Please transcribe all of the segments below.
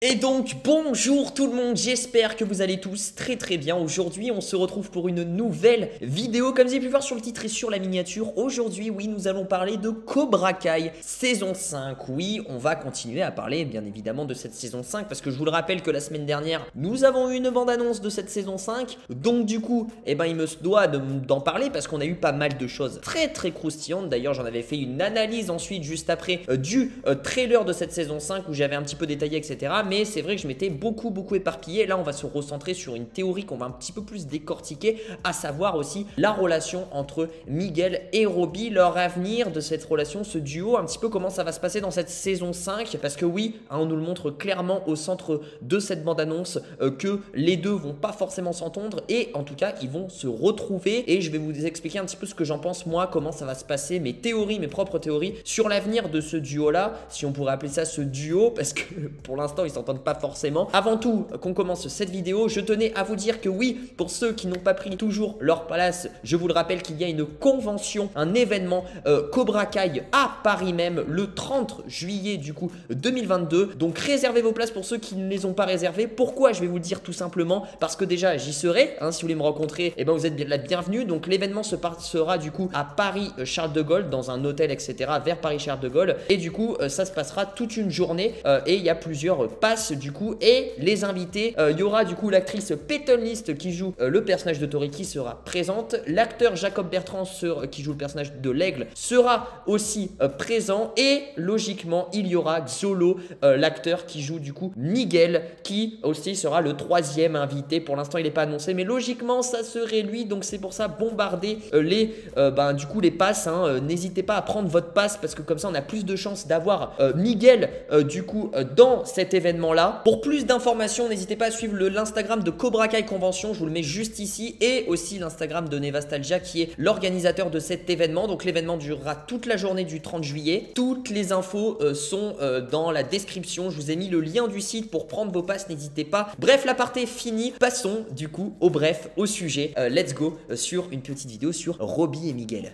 Et donc bonjour tout le monde, j'espère que vous allez tous très bien. Aujourd'hui on se retrouve pour une nouvelle vidéo. Comme vous avez pu voir sur le titre et sur la miniature, aujourd'hui oui nous allons parler de Cobra Kai saison 5. Oui, on va continuer à parler bien évidemment de cette saison 5 parce que je vous le rappelle que la semaine dernière nous avons eu une bande-annonce de cette saison 5. Donc du coup il me doit d'en parler parce qu'on a eu pas mal de choses très croustillantes. D'ailleurs j'en avais fait une analyse ensuite juste après du trailer de cette saison 5 où j'avais un petit peu détaillé etc. Mais c'est vrai que je m'étais beaucoup éparpillé. Là on va se recentrer sur une théorie qu'on va un petit peu plus décortiquer, à savoir aussi la relation entre Miguel et Robbie, leur avenir de cette relation, ce duo, un petit peu comment ça va se passer dans cette saison 5, parce que oui, on nous le montre clairement au centre de cette bande-annonce que les deux vont pas forcément s'entendre et en tout cas ils vont se retrouver et je vais vous expliquer un petit peu ce que j'en pense moi, comment ça va se passer, mes théories, mes propres théories sur l'avenir de ce duo là, si on pourrait appeler ça ce duo, parce que pour l'instant ils s'entendent pas forcément. Avant tout qu'on commence cette vidéo, je tenais à vous dire que oui, pour ceux qui n'ont pas pris toujours leur place, je vous le rappelle qu'il y a une convention, un événement Cobra Kai à Paris même le 30 juillet du coup 2022. Donc réservez vos places pour ceux qui ne les ont pas réservées. Pourquoi? Je vais vous le dire tout simplement parce que déjà j'y serai, hein, si vous voulez me rencontrer, et vous êtes la bienvenue. Donc l'événement se passera du coup à Paris Charles de Gaulle dans un hôtel etc. vers Paris Charles de Gaulle et du coup ça se passera toute une journée et il y a plusieurs passes du coup et les invités, il y aura du coup l'actrice Peyton List qui joue le personnage de Tori qui sera présente, l'acteur Jacob Bertrand qui joue le personnage de l'aigle sera aussi présent et logiquement il y aura Xolo, l'acteur qui joue du coup Miguel, qui aussi sera le troisième invité. Pour l'instant il n'est pas annoncé mais logiquement ça serait lui, donc c'est pour ça bombarder du coup les passes, hein. N'hésitez pas à prendre votre passe parce que comme ça on a plus de chances d'avoir Miguel du coup dans cet événement là. Pour plus d'informations n'hésitez pas à suivre l'Instagram de Cobra Kai Convention, je vous le mets juste ici, et aussi l'Instagram de Nevastalgia qui est l'organisateur de cet événement. Donc l'événement durera toute la journée du 30 juillet. Toutes les infos sont dans la description, je vous ai mis le lien du site pour prendre vos passes, n'hésitez pas. Bref, l'aparté est fini, passons du coup au sujet. Let's go sur une petite vidéo sur Robbie et Miguel.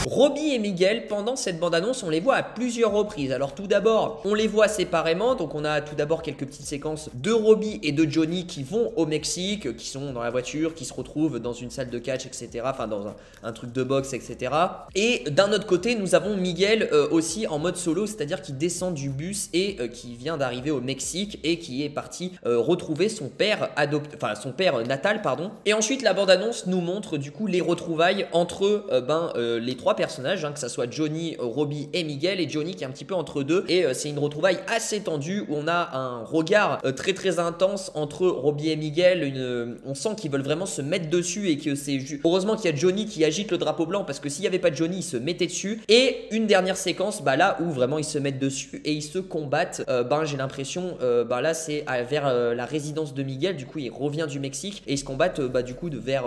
Robbie et Miguel, pendant cette bande-annonce, on les voit à plusieurs reprises. Alors tout d'abord, on les voit séparément. Donc on a tout d'abord quelques petites séquences de Robbie et de Johnny qui vont au Mexique, qui sont dans la voiture, qui se retrouvent dans une salle de catch, etc. Enfin dans un truc de boxe, etc. Et d'un autre côté, nous avons Miguel aussi en mode solo, c'est-à-dire qui descend du bus et qui vient d'arriver au Mexique et qui est parti retrouver son père son père natal, pardon. Et ensuite, la bande-annonce nous montre du coup les retrouvailles entre les trois personnages, hein, que ça soit Johnny, Robbie et Miguel, et Johnny qui est un petit peu entre deux, et c'est une retrouvaille assez tendue où on a un regard très intense entre Robbie et Miguel, on sent qu'ils veulent vraiment se mettre dessus et que c'est heureusement qu'il y a Johnny qui agite le drapeau blanc parce que s'il n'y avait pas Johnny il se mettait dessus. Et une dernière séquence là où vraiment ils se mettent dessus et ils se combattent, j'ai l'impression là c'est vers la résidence de Miguel, du coup il revient du Mexique et ils se combattent du coup vers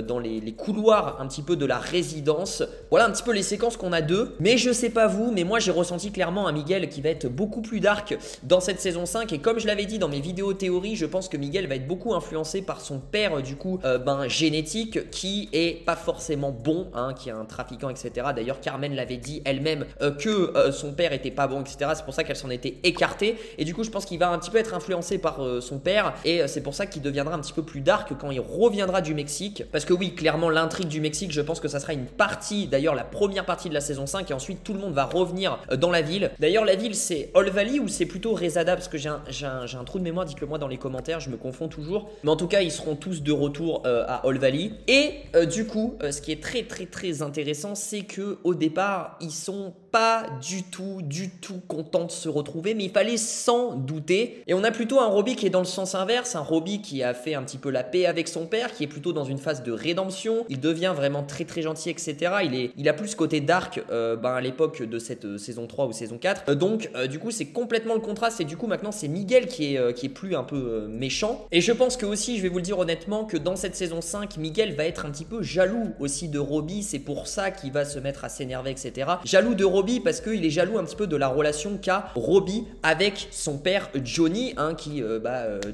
dans les couloirs un petit peu de la résidence. Voilà un petit peu les séquences qu'on a d'eux. Mais je sais pas vous, mais moi j'ai ressenti clairement un Miguel qui va être beaucoup plus dark dans cette saison 5. Et comme je l'avais dit dans mes vidéos théories, je pense que Miguel va être beaucoup influencé par son père du coup génétique, qui est pas forcément bon, hein, qui est un trafiquant etc. D'ailleurs Carmen l'avait dit elle-même que son père était pas bon etc. C'est pour ça qu'elle s'en était écartée. Et du coup je pense qu'il va un petit peu être influencé par son père. Et c'est pour ça qu'il deviendra un petit peu plus dark quand il reviendra du Mexique. Parce que oui, clairement l'intrigue du Mexique, je pense que ça sera une partie, d'ailleurs la première partie de la saison 5, et ensuite tout le monde va revenir dans la ville. D'ailleurs la ville c'est All Valley ou c'est plutôt Resada, parce que j'ai un trou de mémoire, dites-le moi dans les commentaires, je me confonds toujours. Mais en tout cas ils seront tous de retour à All Valley. Et du coup ce qui est très intéressant, c'est que au départ ils sont pas du tout contents de se retrouver, mais il fallait s'en douter. Et on a plutôt un Robbie qui est dans le sens inverse, un Robbie qui a fait un petit peu la paix avec son père, qui est plutôt dans une phase de rédemption. Il devient vraiment très gentil etc. Il a plus ce côté dark à l'époque de cette saison 3 ou saison 4. Donc du coup c'est complètement le contraste, et du coup maintenant c'est Miguel qui est plus un peu méchant. Et je pense que aussi, je vais vous le dire honnêtement, que dans cette saison 5 Miguel va être un petit peu jaloux aussi de Robbie. C'est pour ça qu'il va se mettre à s'énerver etc. Jaloux de Robbie Robbie parce qu'il est jaloux un petit peu de la relation qu'a Robbie avec son père Johnny, hein,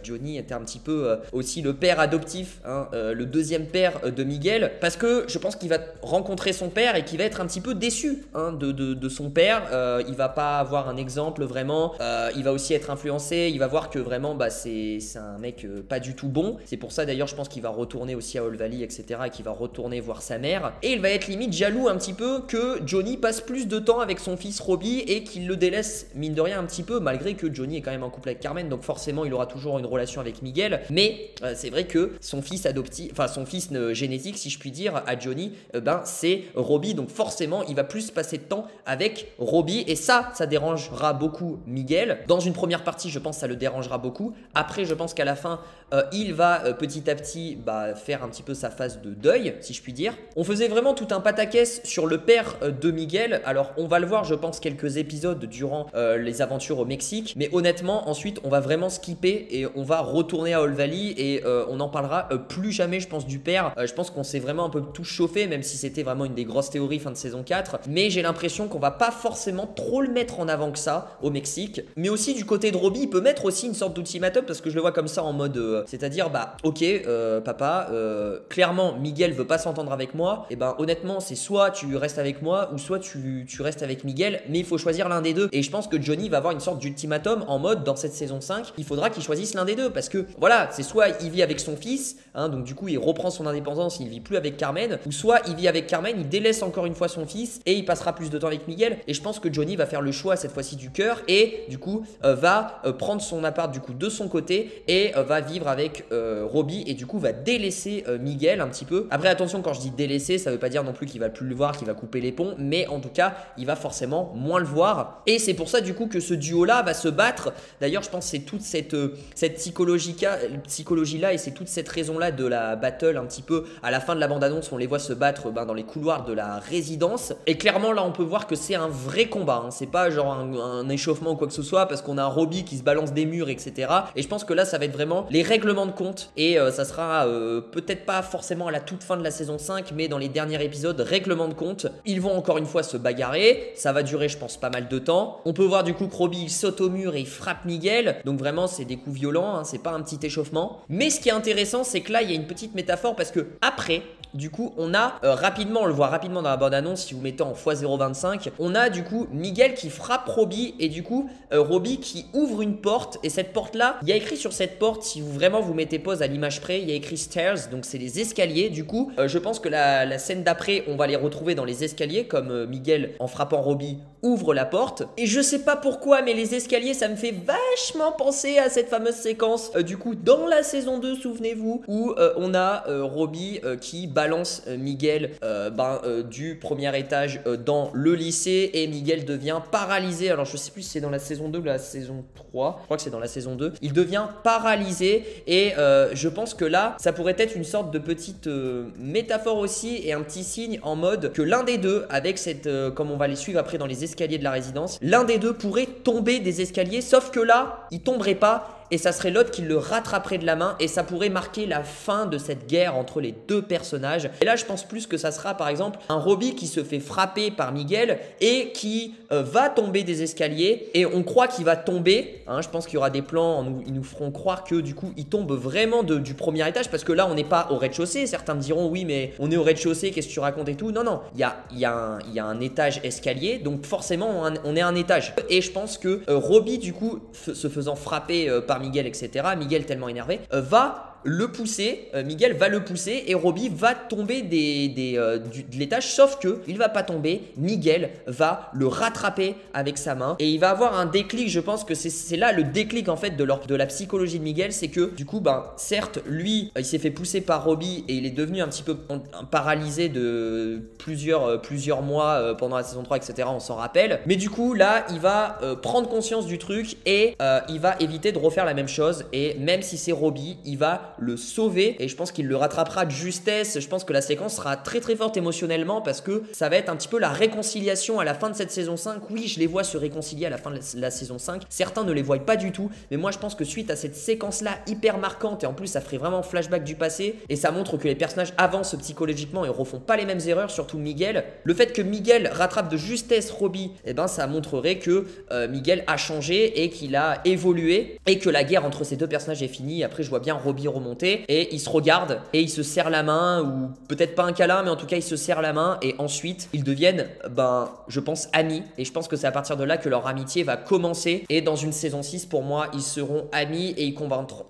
Johnny était un petit peu aussi le père adoptif, hein, le deuxième père de Miguel, parce que je pense qu'il va rencontrer son père et qu'il va être un petit peu déçu, hein, de son père. Il va pas avoir un exemple vraiment, il va aussi être influencé, il va voir que vraiment c'est un mec pas du tout bon. C'est pour ça d'ailleurs je pense qu'il va retourner aussi à Old Valley, etc., et qu'il va retourner voir sa mère, et il va être limite jaloux un petit peu que Johnny passe plus de temps avec son fils Robbie et qu'il le délaisse mine de rien un petit peu, malgré que Johnny est quand même en couple avec Carmen, donc forcément il aura toujours une relation avec Miguel. Mais c'est vrai que son fils adoptif, enfin son fils génétique si je puis dire à Johnny, c'est Robbie, donc forcément il va plus passer de temps avec Robbie, et ça dérangera beaucoup Miguel. Dans une première partie je pense que ça le dérangera beaucoup. Après je pense qu'à la fin il va petit à petit faire un petit peu sa phase de deuil si je puis dire. On faisait vraiment tout un pataquès sur le père de Miguel. Alors on va le voir je pense quelques épisodes durant les aventures au Mexique, mais honnêtement ensuite on va vraiment skipper et on va retourner à Old Valley, et on n'en parlera plus jamais je pense du père. Je pense qu'on s'est vraiment un peu tout chauffé, même si c'était vraiment une des grosses théories fin de saison 4, mais j'ai l'impression qu'on va pas forcément trop le mettre en avant que ça au Mexique. Mais aussi du côté de Robbie, il peut mettre aussi une sorte d'ultimatum, parce que je le vois comme ça en mode c'est-à-dire ok papa, clairement Miguel veut pas s'entendre avec moi, et honnêtement c'est soit tu restes avec moi ou soit tu restes avec Miguel, mais il faut choisir l'un des deux. Et je pense que Johnny va avoir une sorte d'ultimatum en mode dans cette saison 5 il faudra qu'il choisisse l'un des deux, parce que voilà, c'est soit il vit avec son fils, hein, donc du coup il reprend son indépendance, il vit plus avec Carmen, ou soit il vit avec Carmen, il délaisse encore une fois son fils et il passera plus de temps avec Miguel. Et je pense que Johnny va faire le choix cette fois-ci du cœur, et du coup va prendre son appart du coup de son côté et va vivre avec Robbie, et du coup va délaisser Miguel un petit peu. Après attention, quand je dis délaisser, ça veut pas dire non plus qu'il va plus le voir, qu'il va couper les ponts, mais en tout cas il va forcément moins le voir, et c'est pour ça du coup que ce duo là va se battre. D'ailleurs je pense que c'est toute cette psychologie là, et c'est toute cette raison là de la battle un petit peu à la fin de la bande annonce, on les voit se battre dans les couloirs de la résidence, et clairement là on peut voir que c'est un vrai combat, hein. C'est pas genre un échauffement ou quoi que ce soit, parce qu'on a un Robbie qui se balance des murs, etc. Et je pense que là ça va être vraiment les règlements de compte, et ça sera peut-être pas forcément à la toute fin de la saison 5, mais dans les derniers épisodes, règlement de compte. Ils vont encore une fois se bagarrer, ça va durer je pense pas mal de temps. On peut voir du coup que Robbie il saute au mur et il frappe Miguel, donc vraiment c'est des coups violents, hein, c'est pas un petit échauffement. Mais ce qui est intéressant c'est que là il y a une petite métaphore, parce que après du coup on a rapidement, on le voit rapidement dans la bande annonce, si vous mettez en x0.25, on a du coup Miguel qui frappe Robbie, et du coup Robbie qui ouvre une porte, et cette porte là, il y a écrit sur cette porte, si vous vraiment vous mettez pause à l'image près, il y a écrit stairs, donc c'est les escaliers. Du coup je pense que la scène d'après on va les retrouver dans les escaliers, comme Miguel en frappant Robbie ouvre la porte, et je sais pas pourquoi mais les escaliers ça me fait vachement penser à cette fameuse séquence du coup dans la saison 2, souvenez-vous, où on a Robbie qui balance Miguel du premier étage dans le lycée, et Miguel devient paralysé. Alors je sais plus si c'est dans la saison 2 ou la saison 3, je crois que c'est dans la saison 2, il devient paralysé, et je pense que là ça pourrait être une sorte de petite métaphore aussi, et un petit signe en mode que l'un des deux, avec cette comme on va les suivre après dans les escaliers de la résidence, l'un des deux pourrait tomber des escaliers, sauf que là il tomberait pas, et ça serait l'autre qui le rattraperait de la main, et ça pourrait marquer la fin de cette guerre entre les deux personnages. Et là je pense plus que ça sera par exemple un Robbie qui se fait frapper par Miguel et qui va tomber des escaliers, et on croit qu'il va tomber, hein. Je pense qu'il y aura des plans où ils nous feront croire que du coup il tombe vraiment du premier étage, parce que là on n'est pas au rez-de-chaussée. Certains me diront oui mais on est au rez-de-chaussée, qu'est-ce que tu racontes et tout. Non non, il y a un étage escalier, donc forcément on est à un étage. Et je pense que Robbie du coup se faisant frapper par Miguel, etc., Miguel tellement énervé va le pousser, Miguel va le pousser, et Robbie va tomber de l'étage, sauf que il va pas tomber, Miguel va le rattraper avec sa main, et il va avoir un déclic. Je pense que c'est là le déclic en fait de la psychologie de Miguel, c'est que du coup certes lui il s'est fait pousser par Robbie et il est devenu un petit peu paralysé de plusieurs mois pendant la saison 3, etc., on s'en rappelle, mais du coup là il va prendre conscience du truc, et il va éviter de refaire la même chose, et même si c'est Robbie il va le sauver et je pense qu'il le rattrapera de justesse. Je pense que la séquence sera très très forte émotionnellement parce que ça va être un petit peu la réconciliation à la fin de cette saison 5. Oui, je les vois se réconcilier à la fin de la saison 5. Certains ne les voient pas du tout, mais moi je pense que suite à cette séquence-là hyper marquante et en plus ça ferait vraiment flashback du passé et ça montre que les personnages avancent psychologiquement et refont pas les mêmes erreurs, surtout Miguel. Le fait que Miguel rattrape de justesse Robbie, eh ben ça montrerait que Miguel a changé et qu'il a évolué et que la guerre entre ces deux personnages est finie. Après je vois bien Robbie remonter et ils se regardent et ils se serrent la main, ou peut-être pas un câlin mais en tout cas ils se serrent la main et ensuite ils deviennent je pense amis et je pense que c'est à partir de là que leur amitié va commencer et dans une saison 6 pour moi ils seront amis et ils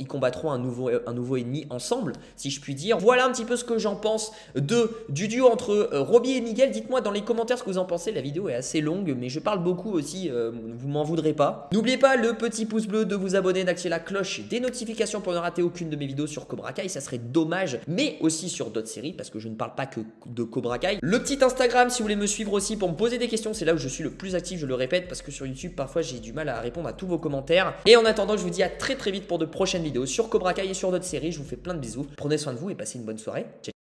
combattront un nouveau ennemi ensemble, si je puis dire. Voilà un petit peu ce que j'en pense du duo entre Robbie et Miguel. Dites-moi dans les commentaires ce que vous en pensez. La vidéo est assez longue mais je parle beaucoup aussi, vous m'en voudrez pas. N'oubliez pas le petit pouce bleu, de vous abonner, d'activer la cloche des notifications pour ne rater aucune de mes vidéos sur Cobra Kai, ça serait dommage, mais aussi sur d'autres séries parce que je ne parle pas que de Cobra Kai. Le petit Instagram si vous voulez me suivre aussi pour me poser des questions, c'est là où je suis le plus actif, je le répète, parce que sur YouTube parfois j'ai du mal à répondre à tous vos commentaires. Et en attendant je vous dis à très très vite pour de prochaines vidéos sur Cobra Kai et sur d'autres séries. Je vous fais plein de bisous, prenez soin de vous et passez une bonne soirée. Ciao.